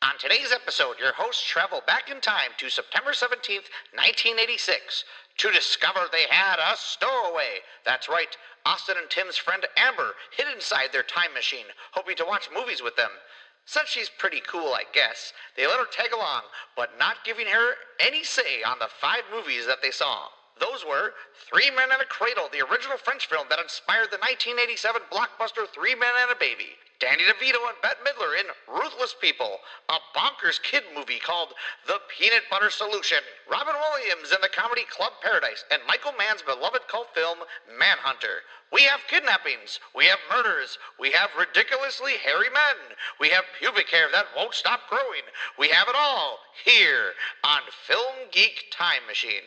On today's episode, your hosts travel back in time to September 17th, 1986, to discover they had a stowaway. That's right, Austin and Tim's friend Amber hid inside their time machine, hoping to watch movies with them. Since she's pretty cool, I guess, they let her tag along, but not giving her any say on the 5 movies that they saw. Those were Three Men and a Cradle, the original French film that inspired the 1987 blockbuster Three Men and a Baby. Danny DeVito and Bette Midler in Ruthless People, a bonkers kid movie called The Peanut Butter Solution. Robin Williams in the comedy Club Paradise, and Michael Mann's beloved cult film Manhunter. We have kidnappings, we have murders, we have ridiculously hairy men, we have pubic hair that won't stop growing. We have it all here on Film Geek Time Machine.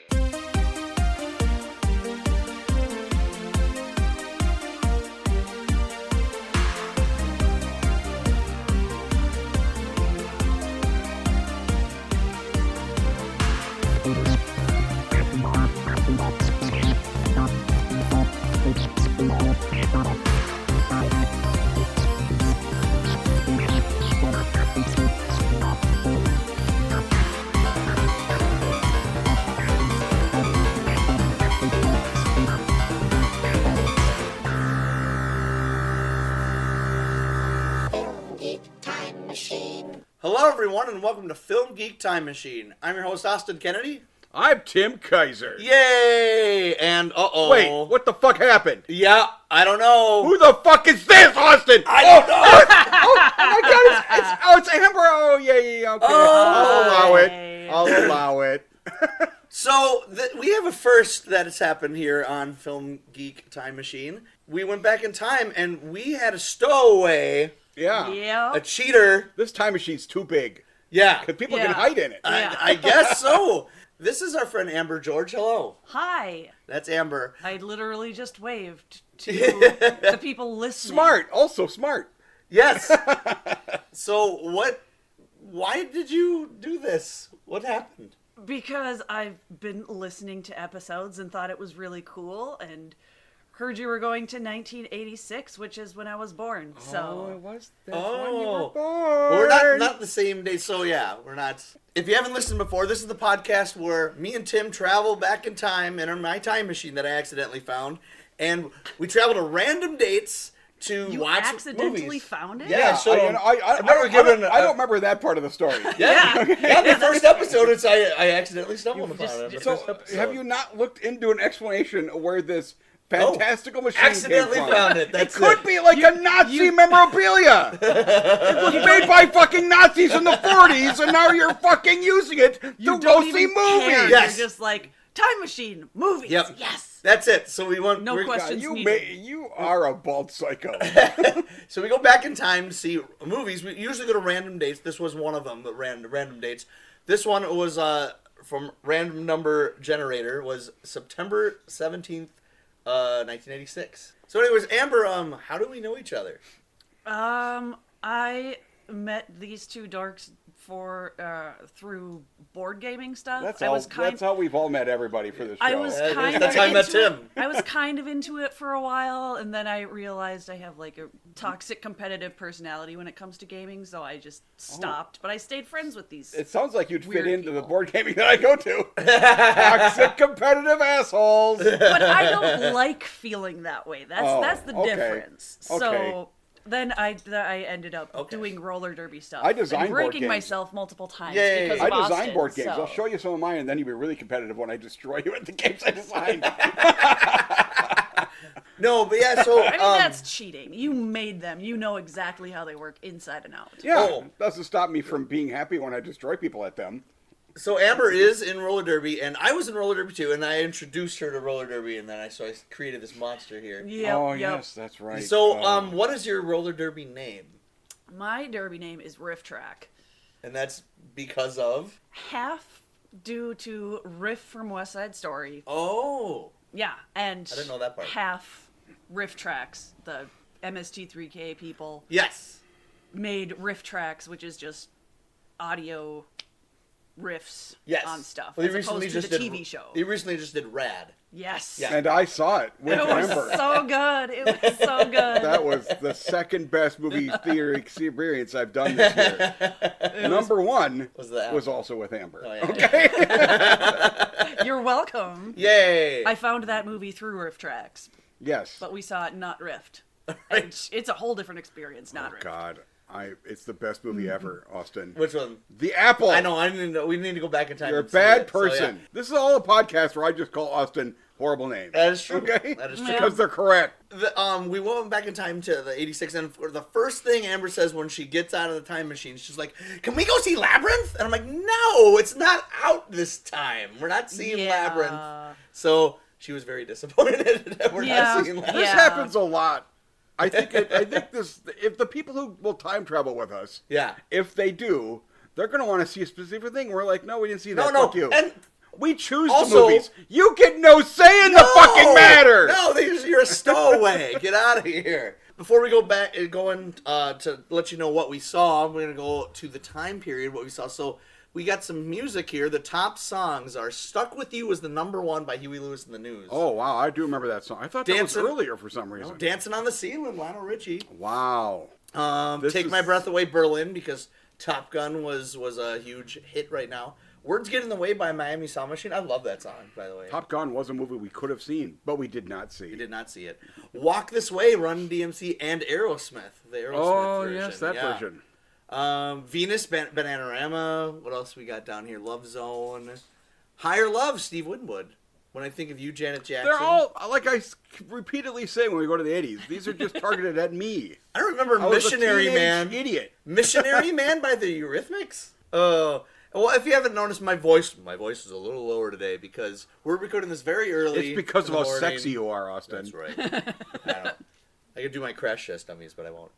Hello everyone and welcome to Film Geek Time Machine. I'm your host Austin Kennedy. I'm Tim Kaiser. Yay! And Wait, what the fuck happened? Yeah, I don't know. Who the fuck is this, Austin? I don't know. Oh my god, it's Amber. Oh, yeah, okay. I'll allow it. So, we have a first that has happened here on Film Geek Time Machine. We went back in time and we had a stowaway. Yeah. A cheater. This time machine's too big. Yeah. Because people can hide in it. I guess so. This is our friend Amber George. Hello. Hi. That's Amber. I literally just waved to the people listening. Smart. Also smart. Yes. So, why did you do this? What happened? Because I've been listening to episodes and thought it was really cool and heard you were going to 1986, which is when I was born. So it was when you were born. Well, we're not the same day, so yeah, we're not. If you haven't listened before, this is the podcast where me and Tim travel back in time in my time machine that I accidentally found, and we travel to random dates to you watch accidentally movies. found it? Yeah, so I don't remember that part of the story. Yeah, the first episode, I accidentally stumbled upon it. So, have you not looked into an explanation of where this fantastical machine accidentally came from? found it. That's could be like a Nazi memorabilia. It was made by fucking Nazis in the 40s, and now you're fucking using it to go see movies. Care. Yes. You're just like, time machine, movies, Yep. Yes. That's it. So we want No questions needed. You are a bald psycho. So we go back in time to see movies. We usually go to random dates. This was one of them, but random dates. This one was from Random Number Generator. Was September 17th, 1986. So, anyways, Amber, how do we know each other? I met these two dorks through board gaming stuff. That's how we've all met everybody for this show. That's how I met Tim. I was kind of into it for a while, and then I realized I have like a toxic competitive personality when it comes to gaming, so I just stopped. But I stayed friends with these. It sounds like you'd fit into people. the board gaming that I go to. Toxic competitive assholes. But I don't like feeling that way. That's the difference. Okay. So then I ended up doing roller derby stuff. I designed and board breaking games. myself multiple times Yay. because of I design Austin, board games. so. I'll show you some of mine, and then you'll be really competitive when I destroy you at the games I designed. No, but yeah, so... I mean, that's cheating. You made them. You know exactly how they work inside and out. Yeah, doesn't stop me from being happy when I destroy people at them. So Amber is in roller derby, and I was in roller derby too, and I introduced her to roller derby, and then I created this monster here. Yep, Yes, that's right. So, what is your roller derby name? My derby name is Riff Track. And that's because of? Half due to Riff from West Side Story. Oh. Yeah, and I didn't know that part. Half Riff Tracks, the MST3K people. Yes. Made Riff Tracks, which is just audio riffs Yes. on stuff Well, as opposed to the TV show. He recently just did Rad. Yes. Yeah. And I saw it with It was Amber. so good. It was so good. That was the second best movie theater experience I've done this year. Number one was also with Amber. Oh, yeah, Okay? You're welcome. Yay! I found that movie through Riff Tracks, Yes. but we saw it not riffed. And it's a whole different experience, not riffed. God. It's the best movie ever, Austin. Which one? The Apple. I know. I didn't know. We need to go back in time. You're a and see bad it, person. So, yeah. This is all a podcast where I just call Austin horrible names. That is true. Okay? That is true. Because they're correct. We went back in time to the 86, and for the first thing Amber says when she gets out of the time machine, she's like, "Can we go see Labyrinth?" And I'm like, "No, it's not out this time. We're not seeing Labyrinth." So she was very disappointed that we're not seeing Labyrinth. This happens a lot. I think this. If the people who will time travel with us, if they do, they're going to want to see a specific thing. We're like, no, we didn't see that. Fuck you. And we choose also, the movies. You get no say in the fucking matter. No, you're a stowaway. Get out of here. Before we go back, going to let you know what we saw, we're going to go to the time period, what we saw. So we got some music here. The top songs are "Stuck With You" was the #1 by Huey Lewis and the News. Oh, wow. I do remember that song. I thought that was earlier for some reason. No, "Dancing on the Ceiling," Lionel Richie. Wow. "Take My Breath Away," Berlin, because Top Gun was a huge hit right now. "Words Get in the Way" by Miami Sound Machine. I love that song, by the way. Top Gun was a movie we could have seen, but we did not see. We did not see it. "Walk This Way," Run DMC and Aerosmith. The Aerosmith version. Yes, that version. Venus, Bananarama. What else we got down here? "Love Zone." "Higher Love," Steve Winwood. "When I Think of You," Janet Jackson. They're all, like I repeatedly say when we go to the 80s, these are just targeted at me. I don't remember I was "Missionary a Man." Idiot. "Missionary Man" by the Eurythmics. Well, if you haven't noticed, my voice is a little lower today because we're recording this very early. It's because of in the how morning. sexy you are, Austin. That's right. I could do my crash test dummies, but I won't.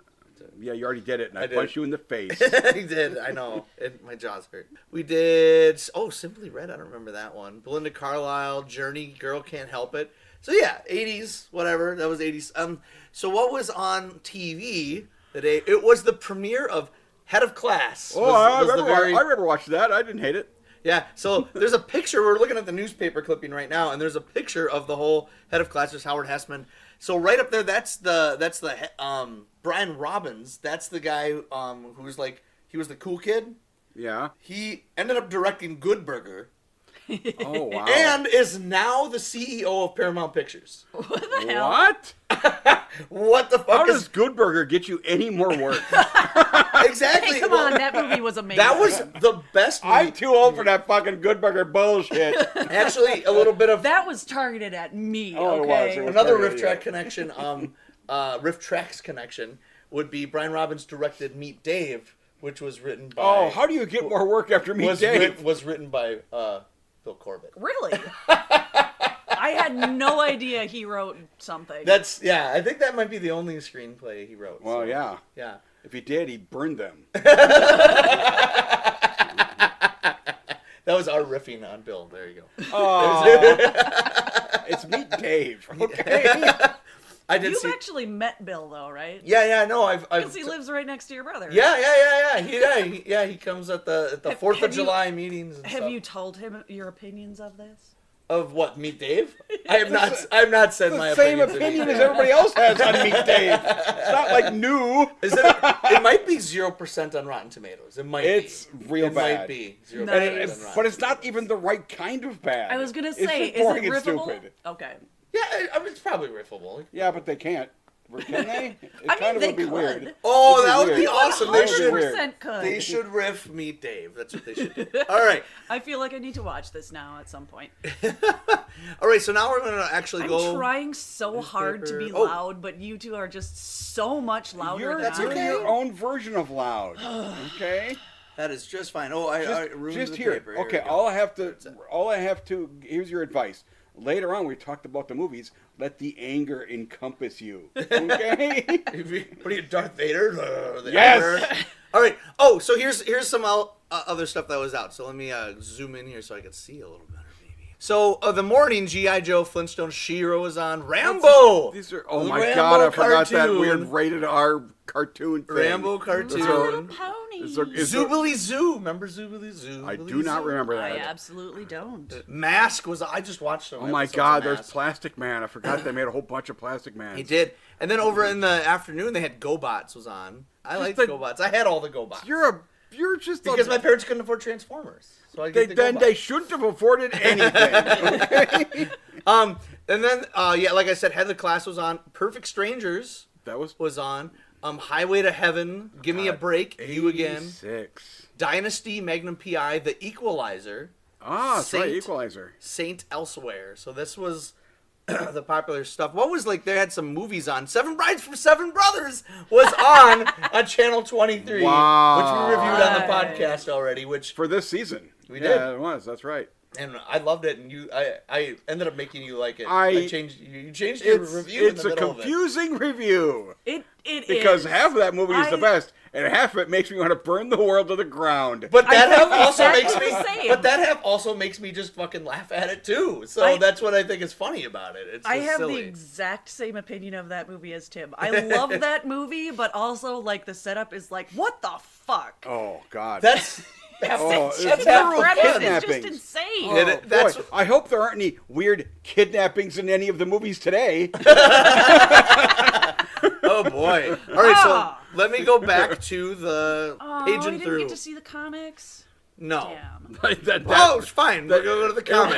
Yeah, you already did it, and I did. punched you in the face. He did. I know. My jaws hurt. We did. Simply Red. I don't remember that one. Belinda Carlisle, "Journey," "Girl Can't Help It." So yeah, 80s, whatever. That was 80s. So what was on TV today? It was the premiere of Head of Class. I remember watching that. I didn't hate it. Yeah, so there's a picture. We're looking at the newspaper clipping right now, and there's a picture of the whole Head of Class. There's Howard Hessman. So right up there, that's the Brian Robbins. That's the guy who's like, he was the cool kid. Yeah. He ended up directing Good Burger. Oh, wow. And is now the CEO of Paramount Pictures. What the hell? What? What the fuck How does Good Burger get you any more work? Exactly. Hey, come on, that movie was amazing. That was the best movie. I'm too old for that fucking Good Burger bullshit. Actually, a little bit of... That was targeted at me, Oh, it okay? was. Another Riff Track connection, Riff Tracks connection would be Brian Robbins directed Meet Dave, which was written by... Oh, how do you get more work after Meet Dave? Was written by Bill Corbett. Really? I had no idea he wrote something. I think that might be the only screenplay he wrote. Well, yeah. Yeah. If he did, he'd burn them. That was our riffing on Bill. There you go. Oh, it's Meet Dave. Okay. You've actually met Bill, though, right? Yeah, no, Because he lives right next to your brother. Yeah. He comes at the 4th of July meetings. And have stuff. you told him your opinions of this? Of what, Meet Dave? I have not said my Same opinions. opinion as everybody else has on Meet Dave. It's not like new. It might be 0% on Rotten Tomatoes. It might. It's be. real it bad. Might be 0% Nice. on Rotten. But it's not even the right kind of bad. I was gonna It's say, just is boring it and riffable? stupid. Okay. Yeah, it's probably riffable. Yeah, but they can't. Can they? It I mean, kind of they would be could. weird. Oh, It'd be that would be weird. awesome. They They should. 100% could. They should riff Meet Dave. That's what they should do. All right. I feel like I need to watch this now at some point. All right, so now we're going to actually go... I'm trying so hard to be Oh. loud, but you two are just so much louder You're, than That's I you're okay. am. your own version of loud. Okay? That is just fine. Oh, I ruined Just the here. paper. Okay, we go. all I have to, here's your advice. Later on, we talked about the movies. Let the anger encompass you. Okay? What are you, Darth Vader? Yes! All right. Oh, so here's some other stuff that was out. So let me zoom in here so I can see a little better, maybe. So the morning, G.I. Joe, Flintstones, She-Ra was on. Rambo! These are, oh The my Rambo God, I forgot that cartoon. weird rated R cartoon thing. Rambo cartoon. My Little Pony. Zoobly Zoo. Remember Zoobly Zoo? I do not remember that. I absolutely don't. Mask was, I just watched some Oh my episodes God, of there's Mask. Plastic Man. I forgot they made a whole bunch of Plastic Mans. He did. And then over in the afternoon, they had GoBots was on. I liked GoBots. I had all the GoBots. You're just because my parents couldn't afford Transformers. So I get the GoBots. They shouldn't have afforded anything. Okay? And then, like I said, Head of the Class was on. Perfect Strangers That was on. Highway to Heaven, Give Me a Break, You Again. 86. Dynasty, Magnum P.I., The Equalizer. Ah, that's right, Equalizer. Saint Elsewhere. So this was the popular stuff. What was like, they had some movies on. Seven Brides for Seven Brothers was on Channel 23. Wow. Which we reviewed on the podcast already. Which for this season. We did. Yeah, it was. That's right. And I loved it, and I ended up making you like it. You changed your review in the middle of it. It's a confusing review. It because is. half of that movie is the best, and half of it makes me want to burn the world to the ground. But that half also exactly makes me. But that half also makes me just fucking laugh at it too. So that's what I think is funny about it. It's I have silly. the exact same opinion of that movie as Tim. I love that movie, but also like the setup is like, what the fuck? Oh God. That's half it's just insane. Oh, boy, I hope there aren't any weird kidnappings in any of the movies today. Oh boy! All right, so let me go back to the paging I didn't through. get to see the comics. No. Damn. It's fine. We'll go to the comics.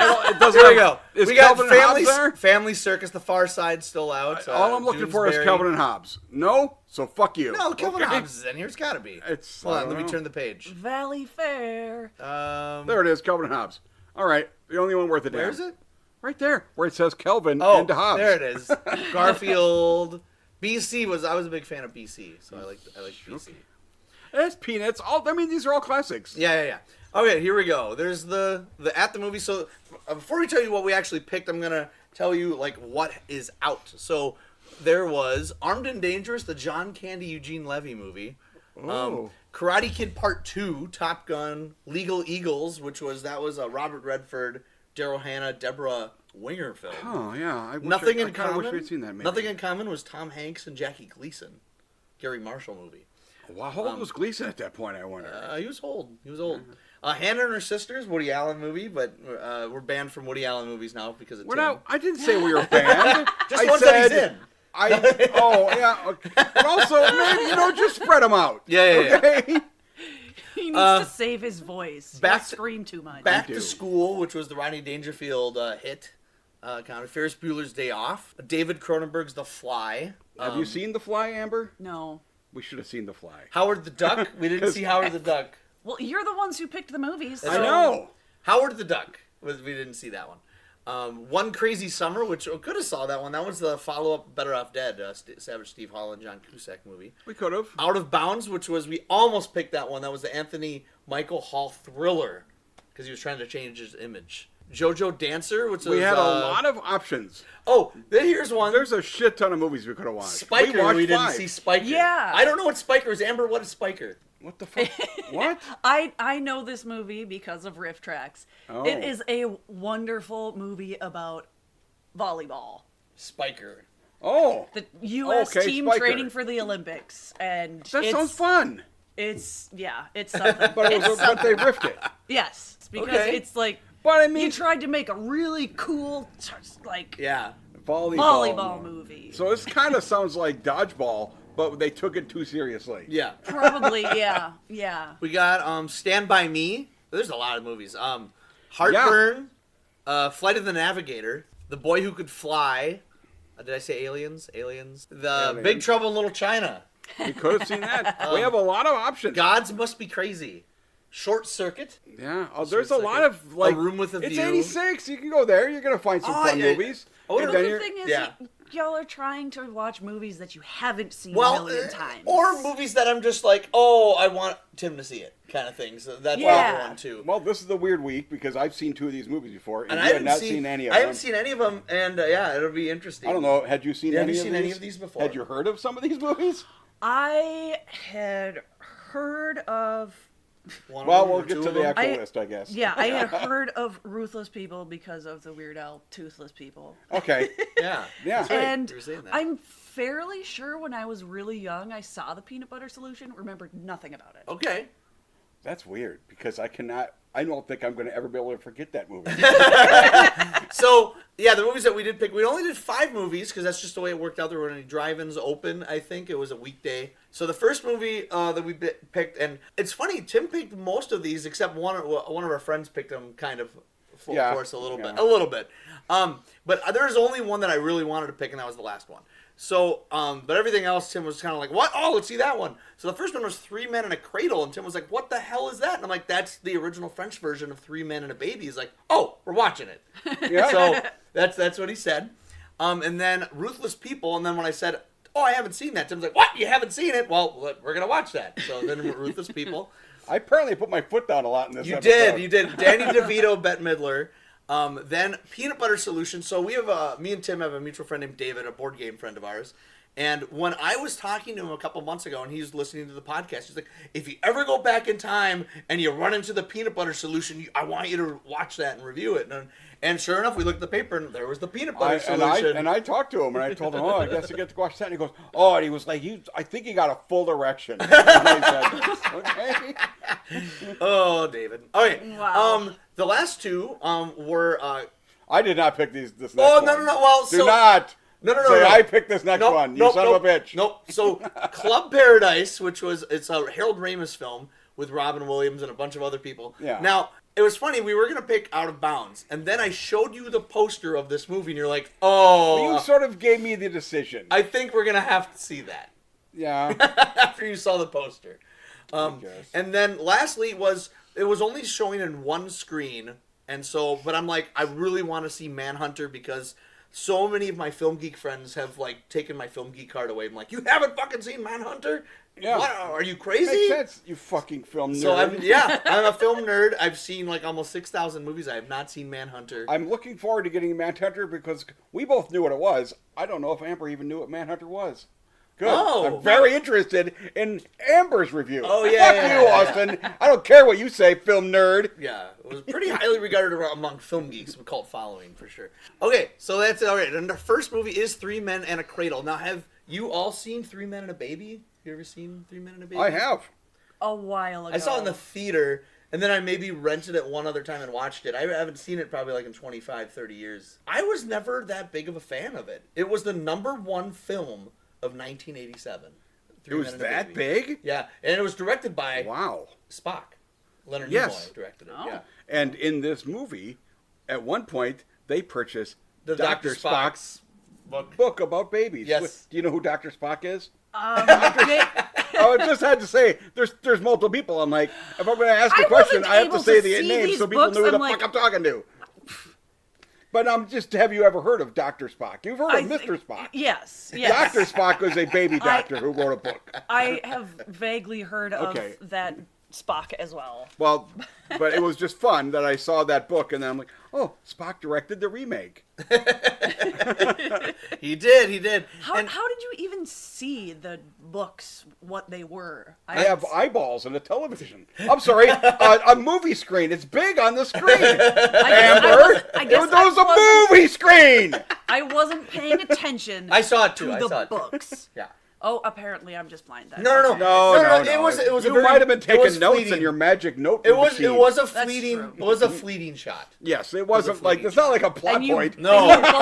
Here we go. We got Calvin and Hobbes there? Family Circus, The Far Side still out. All I'm looking for is Calvin and Hobbes. No? So fuck you. No, Calvin and Hobbes is in here. It's got to be. Hold on, let me turn the page. Valley Fair. There it is, Calvin and Hobbes. All right, the only one worth a damn. Where is it? Right there, where it says Kelvin and Hobbes. There it is. Garfield. BC I was a big fan of BC, so I like BC. That's peanuts. These are all classics. Yeah. Okay, here we go. There's the at the movie. So before we tell you what we actually picked, I'm gonna tell you like what is out. So there was Armed and Dangerous, the John Candy Eugene Levy movie. Karate Kid Part 2, Top Gun, Legal Eagles, which was a Robert Redford, Daryl Hannah, Deborah Winger film. Oh yeah, Nothing in I Common. wish we'd seen that. Maybe. Nothing in Common was Tom Hanks and Jackie Gleason, Gary Marshall movie. Wow, how old was Gleason at that point? I wonder. He was old. Hannah and Her Sisters, Woody Allen movie, but we're banned from Woody Allen movies now because of Tim. I didn't say we were banned. Just ones that he's in. Okay. But also, maybe just spread them out. Yeah. Okay? He needs to save his voice. Don't scream too much. Back to School, which was the Rodney Dangerfield hit. Ferris Bueller's Day Off. David Cronenberg's The Fly. Have you seen The Fly, Amber? No. We should have seen The Fly. Howard the Duck. We didn't see Howard the Duck. Well, you're the ones who picked the movies. So. I know. Howard the Duck. We didn't see that one. One Crazy Summer, which we could have saw that one. That was the follow-up Better Off Dead, Savage Steve Hall and John Cusack movie. We could have. Out of Bounds, which was, we almost picked that one. That was the Anthony Michael Hall thriller because he was trying to change his image. JoJo Dancer, which we had a lot of options. Oh, then here's one. There's a shit ton of movies we could have watched. Spiker, we didn't see Spiker. Yeah. I don't know what Spiker is. Amber, what is Spiker? What the fuck? What? I know this movie because of Riff Tracks. Oh. It is a wonderful movie about volleyball. Spiker. Oh. The U.S. team Spiker. training for the Olympics. And that sounds fun. It's something. but they riffed it. Yes. Because it's like, but I mean, you tried to make a really cool, volleyball movie. So this kind of sounds like Dodgeball, but they took it too seriously. Yeah. Probably, yeah. We got Stand By Me. There's a lot of movies. Heartburn, Flight of the Navigator, The Boy Who Could Fly. Did I say Aliens? Aliens. Big Trouble in Little China. We could have seen that. We have a lot of options. Gods Must Be Crazy. Short Circuit. Yeah. There's a lot of A Room with a View. It's 86. You can go there. You're going to find some fun movies. The thing is, y'all are trying to watch movies that you haven't seen a million times. Or movies that I'm just like, I want Tim to see it, kind of thing. So that's another one, too. Well, this is the weird week because I've seen 2 of these movies before, and I you have not seen any of them. I haven't seen any of them, and it'll be interesting. I don't know. Had you seen any of these before? Had you heard of some of these movies? I had heard of Well, we'll get to the actual list, I guess. Yeah, I had heard of Ruthless People because of the Weird Al Toothless People. Okay. Yeah. Yeah. That's right. And You were saying that. I'm fairly sure when I was really young, I saw the Peanut Butter Solution, remembered nothing about it. Okay. That's weird because I don't think I'm going to ever be able to forget that movie. So, yeah, the movies that we did pick, we only did 5 movies because that's just the way it worked out. There weren't any drive-ins open, I think. It was a weekday. So the first movie that we picked, and it's funny, Tim picked most of these except one of our friends picked them kind of for us a little bit. A little bit. But there's only one that I really wanted to pick, and that was the last one. So, but everything else, Tim was kind of like, what? Oh, let's see that one. So the first one was 3 Men and a Cradle, and Tim was like, what the hell is that? And I'm like, that's the original French version of 3 Men and a Baby. He's like, oh, we're watching it. Yeah. So that's what he said. And then Ruthless People, and then when I said, oh, I haven't seen that, Tim's like, what? You haven't seen it? Well, we're going to watch that. So then Ruthless People. I apparently put my foot down a lot in this episode. You did. Danny DeVito, Bette Midler. Then Peanut Butter Solution. So we have me and Tim have a mutual friend named David, a board game friend of ours. And when I was talking to him a couple months ago and he was listening to the podcast, he's like, if you ever go back in time and you run into the Peanut Butter Solution, I want you to watch that and review it. And sure enough, we looked at the paper and there was the Peanut Butter Solution. And I talked to him and I told him, oh, I guess I get to watch that. And he goes, oh, and he was like, I think he got a full erection. And I said, okay. Oh, David. Okay. Wow. The last two were... I did not pick this next one. one. No. Well, Do not. No. Say, I picked this next one. You son of a bitch. Nope. So, Club Paradise, it's a Harold Ramis film with Robin Williams and a bunch of other people. Yeah. Now, it was funny. We were going to pick Out of Bounds. And then I showed you the poster of this movie, and you're like, oh. Well, you sort of gave me the decision. I think we're going to have to see that. Yeah. After you saw the poster. And then lastly it was only showing in one screen. And so, but I'm like, I really want to see Manhunter because so many of my Film Geek friends have like taken my Film Geek card away. I'm like, you haven't fucking seen Manhunter? Yeah. What? Are you crazy? Makes sense, you fucking film nerd. So I'm a film nerd. I've seen like almost 6,000 movies. I have not seen Manhunter. I'm looking forward to getting Manhunter because we both knew what it was. I don't know if Amber even knew what Manhunter was. Good. Oh. I'm very interested in Amber's review. Oh, yeah. Fuck you, Austin. I don't care what you say, film nerd. Yeah, it was pretty highly regarded among film geeks, a cult following for sure. Okay, so that's it. All right, and the first movie is 3 Men and a Cradle. Now, have you all seen 3 Men and a Baby? You ever seen 3 Men and a Baby? I have. A while ago. I saw it in the theater, and then I maybe rented it one other time and watched it. I haven't seen it probably like in 25, 30 years. I was never that big of a fan of it. It was the #1 film of 1987. It was that big? Yeah, and it was directed by Spock. Leonard Nimoy directed it. Oh. Yeah. And in this movie, at one point, they purchased the Dr. Spock's book about babies. Yes. Do you know who Dr. Spock is? I just had to say, there's multiple people. I'm like, if I'm going to ask a question, I have to say the name so people know who the fuck I'm talking to. But just have you ever heard of Dr. Spock? You've heard of Mr. Spock. Yes. Dr. Spock was a baby doctor who wrote a book. I have vaguely heard of that Spock as well. Well, but it was just fun that I saw that book, and then I'm like, oh, Spock directed the remake. He did. How did you even see the books, what they were? I have eyeballs and a television. I'm sorry, a movie screen. It's big on the screen. Amber, there was a movie screen. I wasn't paying attention. I saw it too. To the books. Yeah. Oh, apparently I'm just blind. No. It was. You might have been taking notes in your magic note. It was a fleeting shot. Yes, it wasn't like it's not like a plot point. No, and you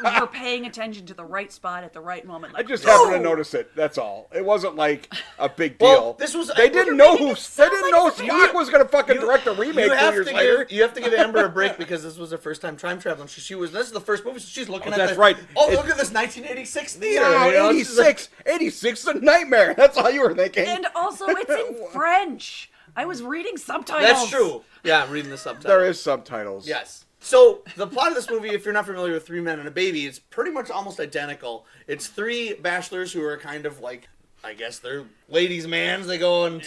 both were paying attention to the right spot at the right moment. I just happened to notice it. That's all. It wasn't like a big deal. Well, this was. They didn't know Spock was going to fucking direct a remake 2 years later. You have to give Amber a break because this was her first time time traveling. This is the first movie, so she's looking at. That's right. Oh, look at this 1986 theater. Wow, 86 is a nightmare. That's all you were thinking. And also, it's in French. I was reading subtitles. That's true. Yeah, reading the subtitles. There is subtitles. Yes. So, the plot of this movie, if you're not familiar with 3 Men and a Baby, it's pretty much almost identical. It's 3 bachelors who are kind of like, I guess they're ladies' mans. They go and,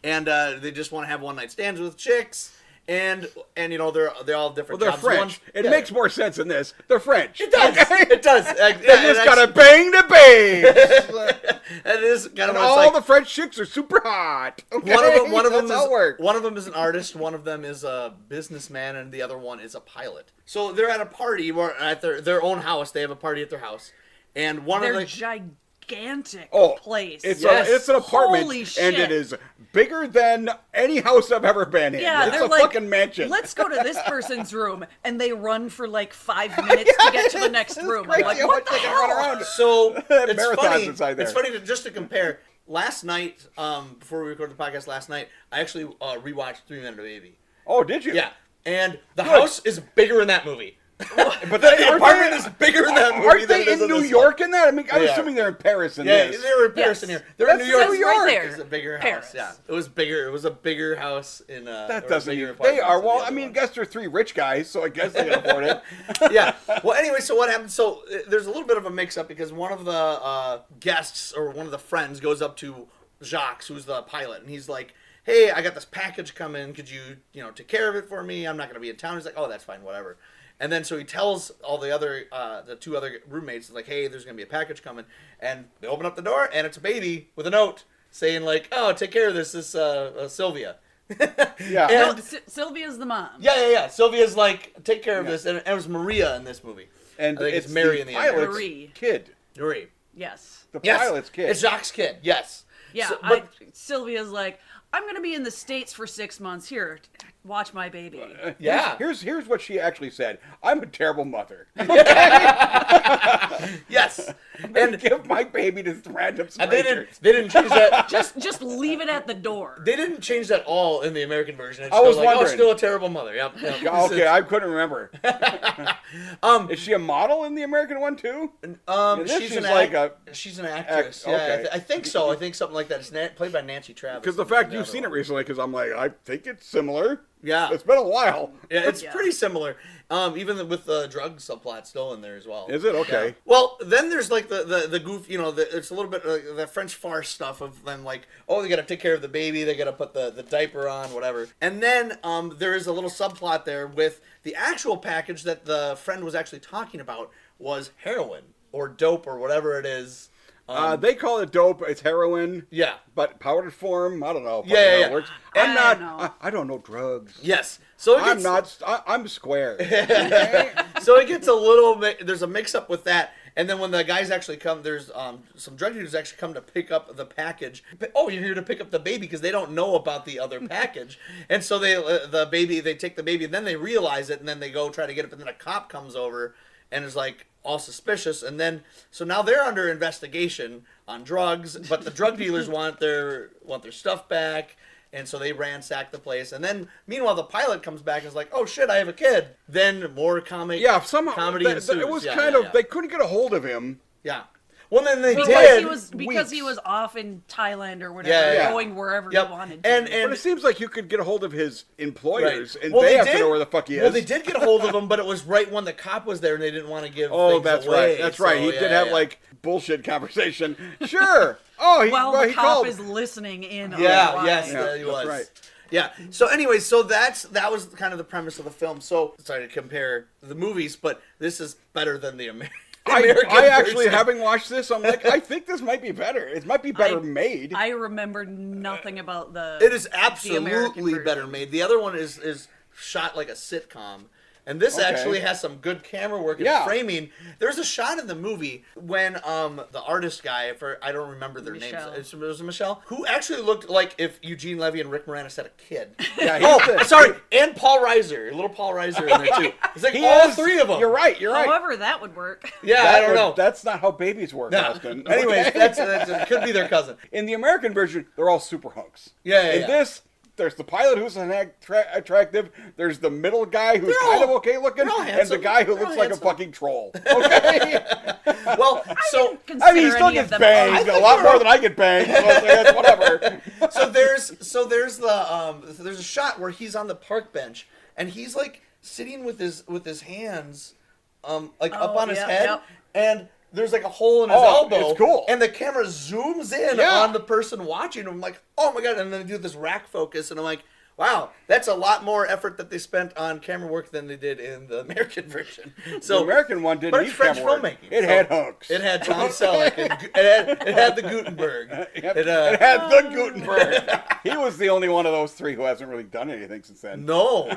and they just want to have one-night stands with chicks. And you know they're all different. Well, they're jobs. French. It makes more sense in this. They're French. It does. It does. They just got to bang the babes. It is kind of And all the French chicks are super hot. Okay? One of them That's how it works. One of them is an artist. One of them is a businessman, and the other one is a pilot. So they're at a party at their own house. They have a party at their house, and They're gigantic place. It's an apartment, Holy shit. and it is bigger than any house I've ever been in. Yeah, it's they're a fucking mansion. Let's go to this person's room, and they run for like 5 minutes to get to the next room. I'm Crazy like, how what much the they can run hell? around. So it's Marathons funny. inside there. It's funny just to compare. Last night, before we recorded the podcast last night, I actually rewatched 3 Men and a Baby. Oh, did you? Yeah, and the house is bigger in that movie. But The apartment is bigger in that movie. Aren't than they it is in New this York in that? I mean, I'm They are. assuming they're in Paris in Yeah, this. they were in Paris Yes. in here. They're in That's New York. Says right there. It's a bigger Paris. house. Yeah, it was bigger. It was a bigger house in. That doesn't even. They are. Well, I mean, I guess they're 3 rich guys, so I guess they can afford it. Yeah. Well, anyway, so what happened? So there's a little bit of a mix-up because one of the guests or one of the friends goes up to Jacques, who's the pilot, and he's like, "Hey, I got this package coming. Could you take care of it for me? I'm not going to be in town." He's like, "Oh, that's fine, whatever." And then so he tells all the other, the 2 other roommates, like, "Hey, there's going to be a package coming." And they open up the door, and it's a baby with a note saying, like, "Oh, take care of this. This Sylvia." Yeah. No, And, Sylvia's the mom. yeah. Sylvia's like, "Take care of this." And it was Maria in this movie. And I think it's Mary the in the end. pilot's Marie. kid. Marie. Yes. The Yes. pilot's kid. It's Jacques' kid. Yes. Yeah, So- but- Sylvia's like, I'm going to be in the States for 6 months. Here, watch my baby. Yeah. Here's what she actually said. I'm a terrible mother. Yes. And give my baby to random And they strangers. didn't change that. Just leave it at the door. They didn't change that all in the American version. It's I still was like, wondering. "Oh, still a terrible mother." Yep. Okay, I couldn't remember. Is she a model in the American one too? She's an like she's an actress. okay. Yeah, I think so. I think something like that. It's played by Nancy Travis. Because the fact you've seen it recently, because I'm like, I think it's similar. Yeah. It's been a while. Yeah, it's Yeah. pretty similar. Even with the drug subplot still in there as well. Is it? Okay. Yeah. Well, then there's like the goof. It's a little bit the French farce stuff of them like, oh, they got to take care of the baby. They got to put the diaper on, whatever. And then there is a little subplot there with the actual package that the friend was actually talking about was heroin or dope or whatever it is. They call it dope. It's heroin. Yeah. But powdered form, I don't know. Yeah, How yeah. it works. I don't know. I don't know drugs. Yes. So it I'm gets, not. I'm square. Okay? So it gets a little. There's a mix up with that, and then when the guys actually come, there's some drug dealers actually come to pick up the package. Oh, you're here to pick up the baby because they don't know about the other package, and so they take the baby, and then they realize it, and then they go try to get it, but then a cop comes over and is like all suspicious, and then so now they're under investigation on drugs, but the drug dealers want their stuff back. And so they ransack the place, and then meanwhile the pilot comes back and is like, "Oh shit, I have a kid." Then more comedy. ensues. It was Yeah, kind yeah, of. yeah. They couldn't get a hold of him. Yeah. Well, then they Because did. he was off in Thailand or whatever, Yeah, yeah. going wherever Yep. he wanted to. And But it seems like you could get a hold of his employers, Right. and Well, they have did. to know where the fuck he is. Well, they did get a hold of him, but it was right when the cop was there, and they didn't want to give. Oh, things that's away, right. That's right. so, He yeah, did have yeah. like bullshit conversation. Sure. Oh, he, while well, the he cop called. is listening in on Yeah. the line. Yes, Yeah, he that's was. right. Yeah. So anyway, so that was kind of the premise of the film. So sorry to compare the movies, but this is better than the American. I actually, version. having watched this, I'm like, I think this might be better. It might be better made. I remember nothing about the. It is the absolutely American better version. made. The other one is shot like a sitcom. And this Okay. actually has some good camera work and Yeah. framing. There's a shot in the movie when the artist guy, I don't remember their Michelle. names. It was Michelle, who actually looked like if Eugene Levy and Rick Moranis had a kid. Yeah, Oh, sorry, and Paul Reiser, little Paul Reiser in there too. It's like all 3 of them. You're right. You're right. However, that would work. Yeah, I don't know. That's not how babies work, No. Austin. Anyways, Okay? that's it could be their cousin. In the American version, they're all super hunks. Yeah, In yeah. this, there's the pilot who's attractive. There's the middle guy who's They're kind of all- okay looking, they're all and the handsome. guy who They're looks all like handsome. a fucking troll. Okay. Well, so Consider I mean, he still any gets of them banged I a think lot they're more all- than I get banged. So it's like, that's whatever. there's a shot where he's on the park bench and he's like sitting with his hands like up on his yep, head yep. and there's like a hole in his Oh, elbow. it's cool. And the camera zooms in Yeah. on the person watching him. I'm like, oh my god! And then they do this rack focus, and I'm like, wow, that's a lot more effort that they spent on camera work than they did in the American version. So the American one didn't but need it's French camera work. filmmaking. It had hooks. It had Tom Selleck. And it had the Gutenberg. It had the Gutenberg. He was the only one of those three who hasn't really done anything since then. No,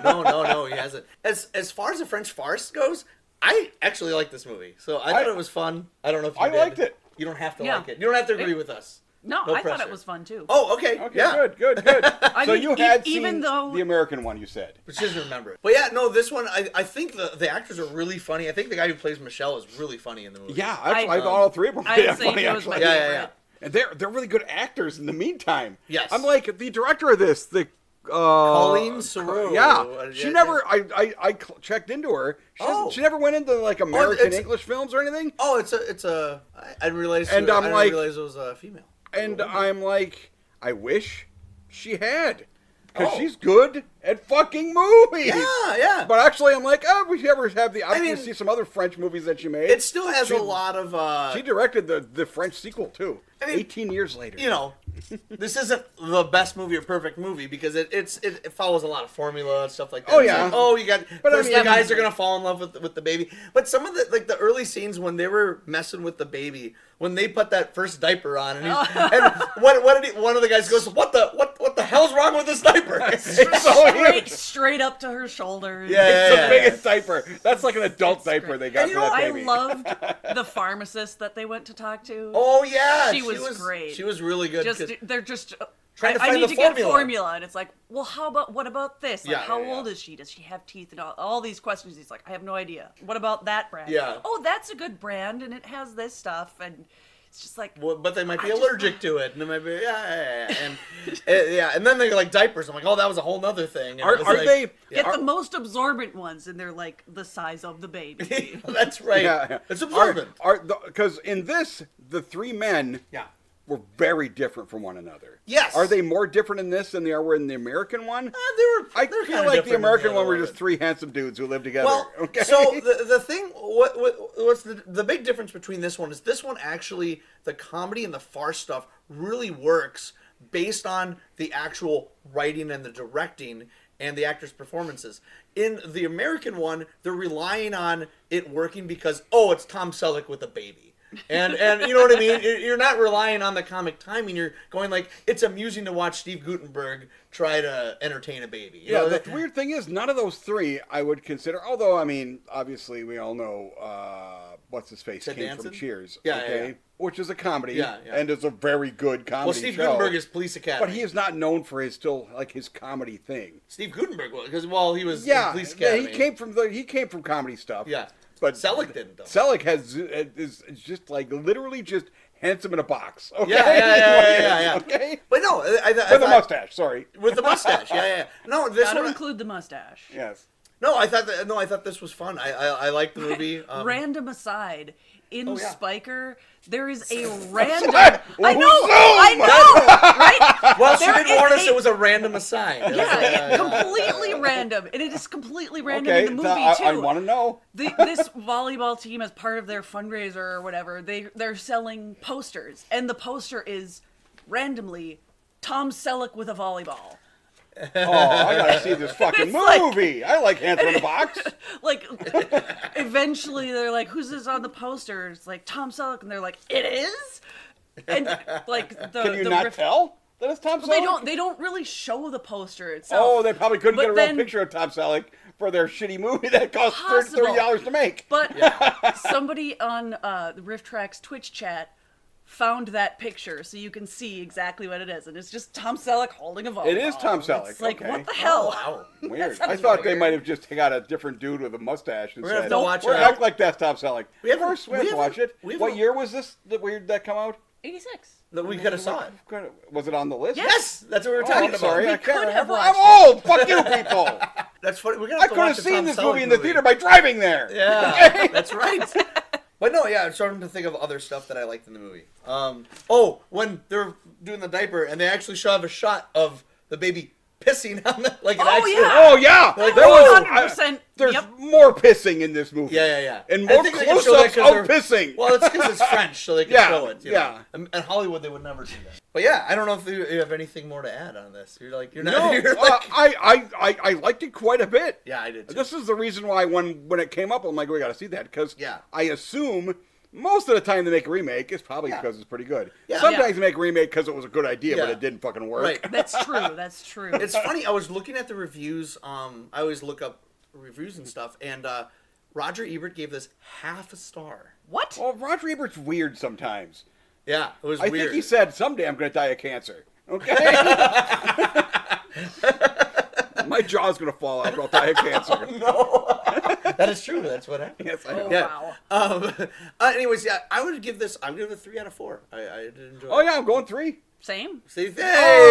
he hasn't. As far as the French farce goes, I actually like this movie. So I thought it was fun. I don't know if you did. liked it. You don't have to Yeah. like it. You don't have to agree with us. No, No I thought pressure. it was fun too. Oh, okay. Okay, Yeah. good. I So mean, you had even seen though the American one, you said. But she doesn't remember it. But yeah, no, this one, I think the actors are really funny. I think the guy who plays Michelle is really funny in the movie. Yeah, I thought all three of them were I'd say funny, he was my actually. favorite. Yeah. And they're really good actors in the meantime. Yes. I'm like, the director of this, Colleen Saru. Yeah. She never, I checked into her. She never went into like American English films or anything. Oh, it's a. I didn't realize. And I I'm didn't like- realize it was a female. And I'm like, I wish she had. Because she's good at fucking movies. Yeah. But actually, I'm like, oh, we ever have the opportunity mean, to see some other French movies that she made. It still has a lot of. She directed the French sequel, too. I mean, 18 years later. You know, this isn't the best movie or perfect movie because it follows a lot of formula and stuff like that. Oh, It's yeah. like, oh, you got. But First, I mean, the guys are gonna fall in love with the baby. But some of the early scenes when they were messing with the baby, when they put that first diaper on, and what did one of the guys goes, what the hell's wrong with this diaper? It's so huge. straight up to her shoulders. Yeah. It's the biggest diaper. That's like an adult diaper great. they got And for you know, that I baby. loved the pharmacist that they went to talk to. Oh yeah, She was great. She was really good. They're just Trying to I find need the to get formula. a formula, and it's like, well, what about this? Like, Yeah, how yeah. old is she? Does she have teeth? And all these questions. He's like, I have no idea. What about that brand? Yeah. Oh, that's a good brand, and it has this stuff, and it's just like, Well, but they might be I just- allergic to it, and they might be and then they're like diapers. I'm like, oh, that was a whole nother thing. And Are it was like- they- Yeah. get the most absorbent ones, and they're like the size of the baby. That's right. Yeah. It's absorbent. Because in this, the three men Yeah. were very different from one another. Yes. Are they more different in this than they are in the American one? They I were feel kinda like the different than American one other were just three handsome dudes who lived together. Well, okay? so the thing, what's the big difference between this one is this one actually, the comedy and the farce stuff really works based on the actual writing and the directing and the actors' performances. In the American one, they're relying on it working because, oh, it's Tom Selleck with a baby. And you know what I mean? You're not relying on the comic timing. You're going like, it's amusing to watch Steve Gutenberg try to entertain a baby. You yeah, know, the weird thing is, none of those three I would consider. Although, I mean, obviously, we all know what's his face Ted came Danson? from Cheers, Yeah, okay, yeah. which is a comedy, Yeah. and is a very good comedy. well, Steve show, Gutenberg is Police Academy. but he is not known for his his comedy thing. Steve Gutenberg was because he was in Yeah, Police yeah, Academy. he came from comedy stuff. Yeah, but Selleck didn't though. Selleck is just like literally just handsome in a box. Okay? Yeah. Okay, But no, I with a mustache. Sorry. With the mustache. Yeah. No, this Gotta one. include the mustache. Yes. No, I thought this was fun. I liked the movie. Random aside, in Oh, yeah. Spiker, there is a random. What? I know, right? Well, she There didn't is warn us a- it was a random aside. Yeah, completely random, and it is completely random Okay, in the movie too. I want to know. This volleyball team, as part of their fundraiser or whatever, they're selling posters, and the poster is randomly Tom Selleck with a volleyball. Oh, I gotta see this fucking It's like- movie. I like handsome in a box. Like, eventually they're like, "Who's this on the poster?" It's like Tom Selleck, and they're like, "It is." And like Can you not tell that it's Tom Selleck? They don't really show the poster itself. Oh, they probably couldn't But get a real then- picture of Tom Selleck for their shitty movie that cost Possible. $30 to make. But somebody on the Riff Tracks Twitch chat found that picture, so you can see exactly what it is, and it's just Tom Selleck holding a volleyball. It is Tom Selleck, It's like, okay. what the hell? Wow. Weird. sounds I thought they weird. might have just got a different dude with a mustache and We're gonna said, have to watch "We're it. act like that's Tom Selleck." We Of haven't- course, we we have to watch haven't- it. we What haven't- year was this? That come out? 86. That we could have saw it. Was it on the list? Yes, that's what we were Oh, talking I'm about. sorry, I could can't have remember. watched I'm old. Fuck you, people. That's funny. We're gonna I have to could watch have the seen Tom this Selleck movie in the movie. theater by driving there. Yeah, that's right. But no, yeah, I'm starting to think of other stuff that I liked in the movie. When they're doing the diaper and they actually have a shot of the baby pissing on the like an Oh, actual. yeah. Oh yeah, Like, there was 100%. there's Yep. more pissing in this movie. Yeah. And I more think they can show that close-ups 'cause of they're- pissing. Well, it's because it's French, so they can Yeah, show it. You yeah. know? In Hollywood, they would never do that. But yeah, I don't know if you have anything more to add on this. You're not. No, You're like, I liked it quite a bit. yeah, I did. Too. This is the reason why when it came up, I'm like, we got to see that because Yeah. I assume most of the time they make a remake is probably Yeah. because it's pretty good. Yeah. Sometimes they make a remake because it was a good idea, but Yeah. it didn't fucking work. Right. That's true. That's true. It's funny. I was looking at the reviews. I always look up reviews and stuff, and Roger Ebert gave this half a star. What? Well, Roger Ebert's weird sometimes. Yeah, it was I weird. think he said someday I'm going to die of cancer. Okay. My jaw's going to fall out. I'll die of cancer. No, that is true. That's what happened. Yes, I Oh, know. wow. Anyways, yeah, I would give this. I'm giving it a 3 out of 4. I did enjoy. Oh it. yeah, I'm going 3. Same. See, hey.